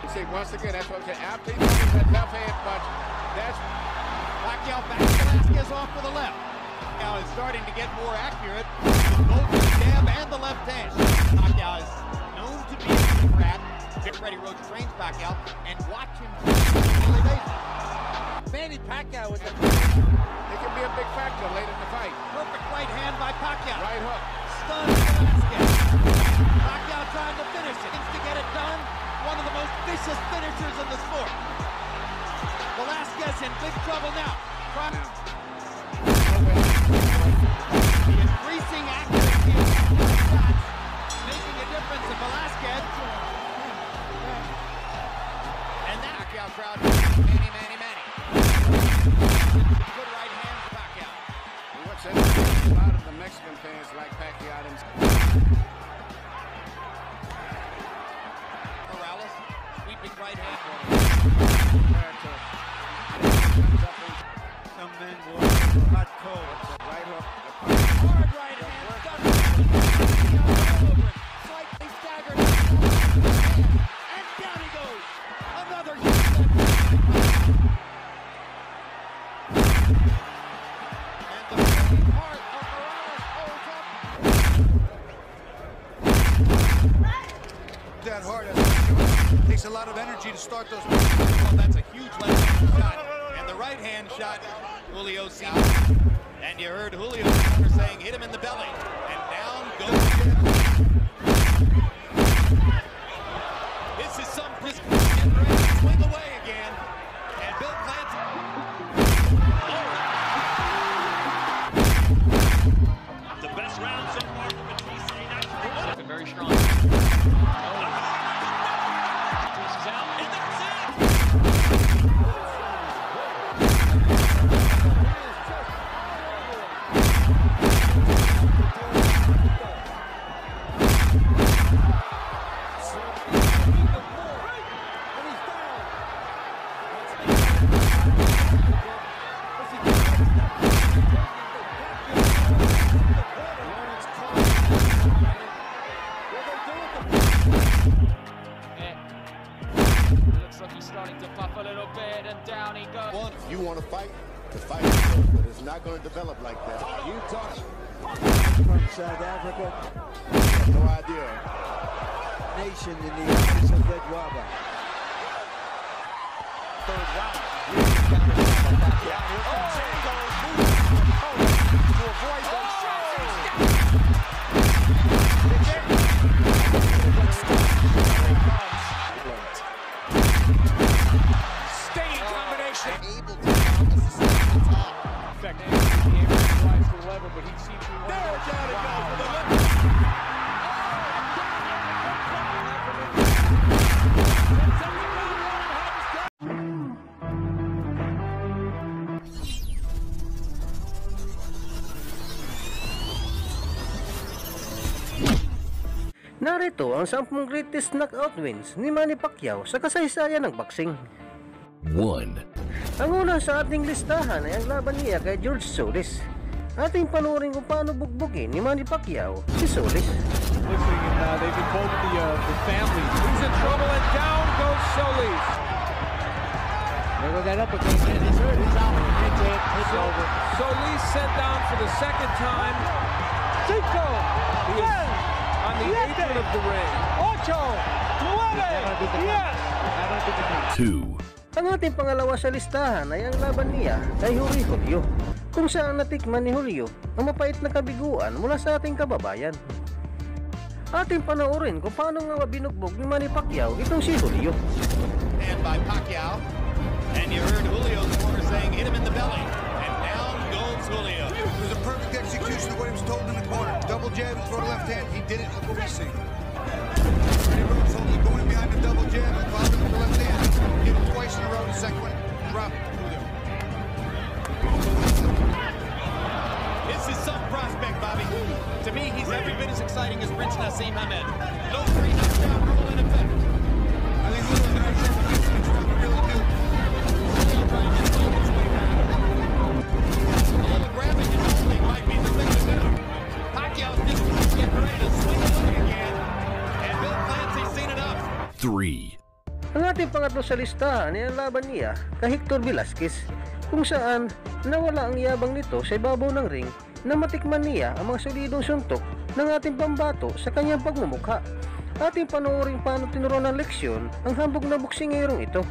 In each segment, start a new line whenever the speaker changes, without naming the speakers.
You see, once again, that's what I'm saying. After he throws that left hand punch, that's
Pacquiao back Velasquez off to the left. Now is starting to get more accurate with both the jab and the left hand. Pacquiao is known to be a rat. Freddie Roach trains Pacquiao, and watch him on a daily basis. Manny Pacquiao is
it can be a big factor late in the fight.
perfect right hand by Pacquiao.
Right hook.
Stunned Velasquez. Pacquiao trying to finish it. Needs to get it done. One of the most vicious finishers in the sport. Velasquez in big trouble now. The increasing accuracy of shots making a difference in Velasquez. And that Pacquiao crowd, Manny. Good right hand for Pacquiao.
What's that? A lot of the Mexican fans like Pacquiao himself.
Morales, sweeping right hand.
Some men will have hot cold.
Right hook.
Hard right hand, done. All over it. Slightly staggered. And down he goes. Another huge and the main part of Morales holds up.
That hard. It takes a lot of energy to start those.
Well, that's a huge left hand shot. And the right hand shot, Julio sees. And you heard Julio saying, hit him in the belly. And down goes. This is some just getting ready to swing away again. And Bill Clancy.
The best round so far from Patrice. That's
Very strong. This is out, and that's it! Looks like he's starting to puff a little bit, and down he goes.
If you want to fight, the fight is good, but it's not going to develop like that. You talk
From South Africa,
no idea.
nation in the eyes of Ed Waba.
Third round.
To avoid those
Staying combination.
able to balance the top.
In fact, the aim rise to the level, but he seems to be
There, down it goes for the left.
Narito ang 10 greatest knockout wins ni Manny Pacquiao sa kasaysayan ng boxing.
1.
Ang una sa ating listahan ay ang laban niya kay George Solis. Ating panoorin kung paano bugbugin ni Manny Pacquiao si Solis.
Listening, and they've invoked the family. He's in trouble, and down goes Solis.
There goes that uppercut again. He's hurt. He's out. It's over.
Solis sent down for the second time. Cinco. He is on the apron of the ring. Ocho. Yes.
2.
Ang ating pangalawa sa listahan ay ang laban niya kay Juri Julio, kung saan natikman ni Julio ang mapait na kabiguan mula sa ating kababayan. Ating panoorin kung paano nga binugbog ni Manny Pacquiao itong si Julio.
And by Pacquiao. And you heard Julio's corner saying, hit him in the belly. And down goes Julio.
It was a perfect execution of what he was told in the corner. Double jab and throw left hand. He did it with what we see. Freddie Roach only going behind the double jab and following with the left hand. Hit him twice in a row. The second one, drop it. Julio.
This is some prospect, Bobby. To me, he's every bit as exciting as Prince Nassim Hamed. No 3 knockdown rule in effect.
I think Julio's an actual defense. I really do.
Julio trying to slow his way back. A little grabbing and holding might be the thing to do. Pacquiao's just getting ready to swing away again. And Bill Clancy's seen enough.
3.
Ang ating pangatlo sa listahan ay ang laban niya kay Hector Velasquez, kung saan nawala ang yabang nito sa ibabaw ng ring na matikman niya ang mga solidong suntok ng ating pambato sa kanyang pagmumukha. Ating panoorin paano tinuruan ng leksyon ang hambog na boksingerong ito.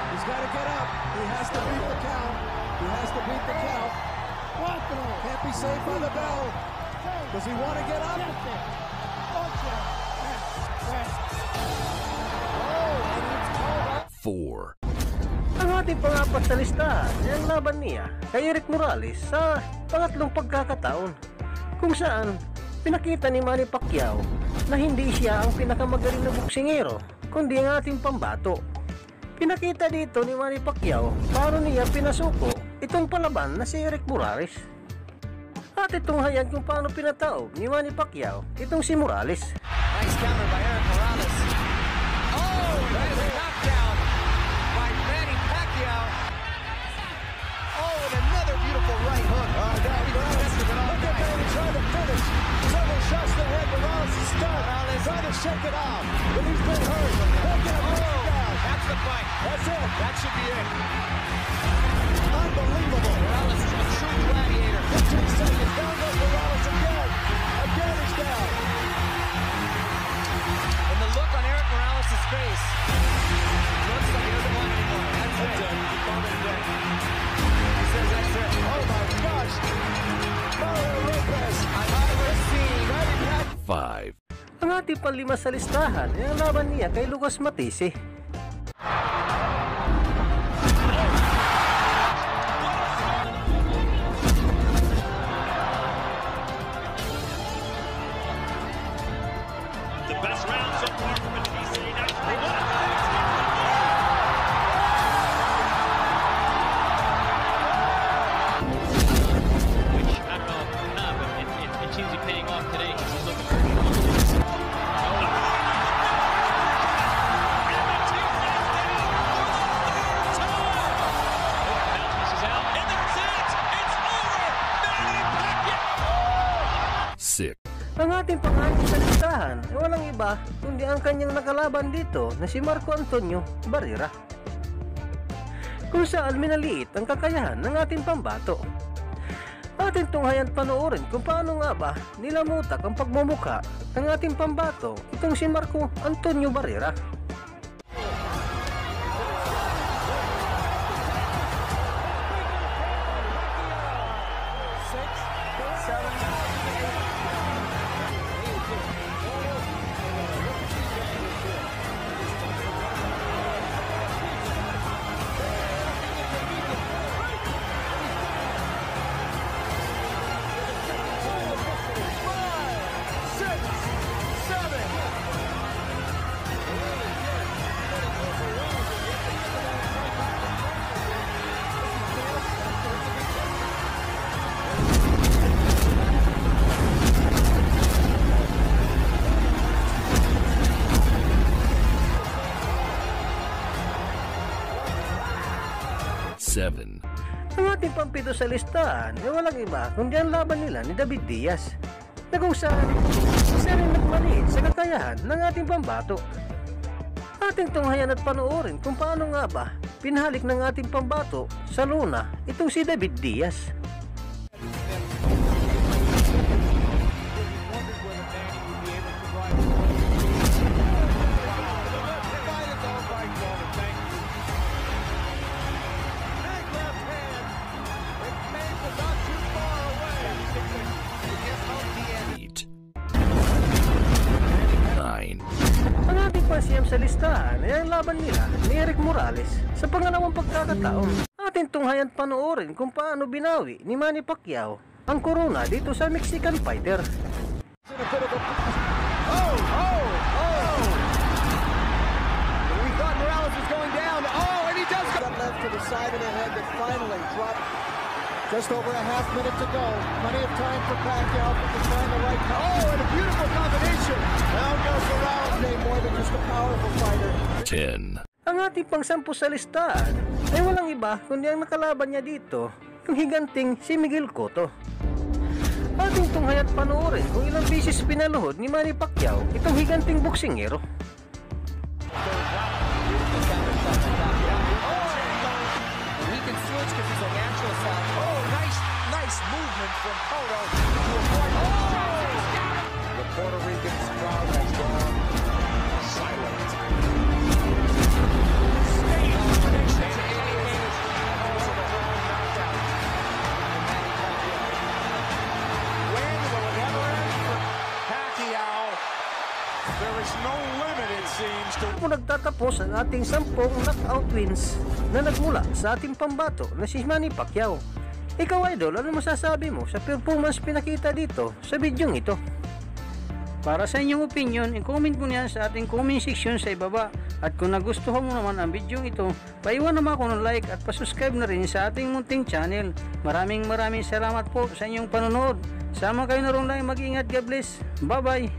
He's got to get up. He has to beat the count. He has to beat the count. Can't be saved by the bell. Does he want to get up?
Four.
Ang ating pangapat sa listahan ay ang laban niya kay Erik Morales sa pangatlong pagkakataon, kung saan pinakita ni Manny Pacquiao na hindi siya ang pinakamagaling na boksingero kundi ang ating pambato. Pinakita dito ni Manny Pacquiao paano niya pinasuko itong palaban na si Erik Morales. At itong hayag kung paano pinataob ni Manny Pacquiao itong si Morales.
Nice counter by Erik Morales. Oh, that is a knockdown by Manny Pacquiao. Oh, and another beautiful right hook.
Look at Manny trying to finish. Several shots to the head. Morales is stunned. Trying to shake it off. But he's been hurt. Look at him down.
That's the fight.
That's it.
That should be it.
Unbelievable.
Morales is a true gladiator.
15 seconds. Down goes Morales again. Again he's down.
And the look on Erik Morales' face looks like he doesn't want anymore. That's it. He called it dead. He says that's it.
Oh my gosh. Mario Lopez.
I've never seen
Five.
Ang ating panlima sa listahan ay ang laban niya kay Lucas Matisse.
The best round so far from Patrice.
Which, I don't know, but it seems to be paying off today because he's looking very
Six.
Ang ating pangalan sa listahan ay walang iba kundi ang kanyang nakalaban dito na si Marco Antonio Barrera, kung saan minaliit ang kakayahan ng ating pambato. Ating tunghayan panoorin kung paano nga ba nilamutak ang pagmumukha ng ating pambato itong si Marco Antonio Barrera.
Seven.
Ang ating pampito sa listahan ay walang iba kundi ang laban nila ni David Diaz, na kung saan isa rin nagmaliit sa kakayahan ng ating pambato. Ating tunghayan at panoorin kung paano nga ba pinahalik ng ating pambato sa luna itong si David Diaz.
Eight. Nine.
Ang ating pasiyam sa listahan ay ang laban nila ni Erik Morales sa pangalawang pagkakataon. Ating tunghayan panoorin kung paano binawi ni Manny Pacquiao ang corona dito sa Mexican fighter.
We thought Morales was going down. Oh, and he does go.
Got left to the side of the head that finally dropped. Just over a half minute to go. Plenty of time for Pacquiao to find the right cover.
Oh, and a beautiful combination.
Down goes Morales. More than just a powerful fighter.
10.
Ang ating pangsampu sa listahan ay walang iba kundi ang nakalaban niya dito, yung higanting si Miguel Cotto. Ating tunghaya't panoorin kung ilang beses pinaluhod ni Manny Pacquiao itong higanting boksingero.
He can switch because he's a natural southpaw. Oh, nice movement from Cotto to avoid the Puerto Rican crowd has gone silent.
When will it ever end for Pacquiao? There is no limit, it seems, to
Kung nagtatapos ang ating 10 knockout wins na nagmula sa ating pambato na si Manny Pacquiao. Ikaw, idol, ano masasabi mo sa performance pinakita dito sa bidyong ito? Para sa inyong opinion, i-comment mo niyan sa ating comment section sa ibaba. At kung nagustuhan mo naman ang bidyong ito, paiwan naman ako ng like at pasubscribe na rin sa ating munting channel. Maraming salamat po sa inyong panonood. Sama kayo na rin lang, mag-ingat, God bless. Bye bye!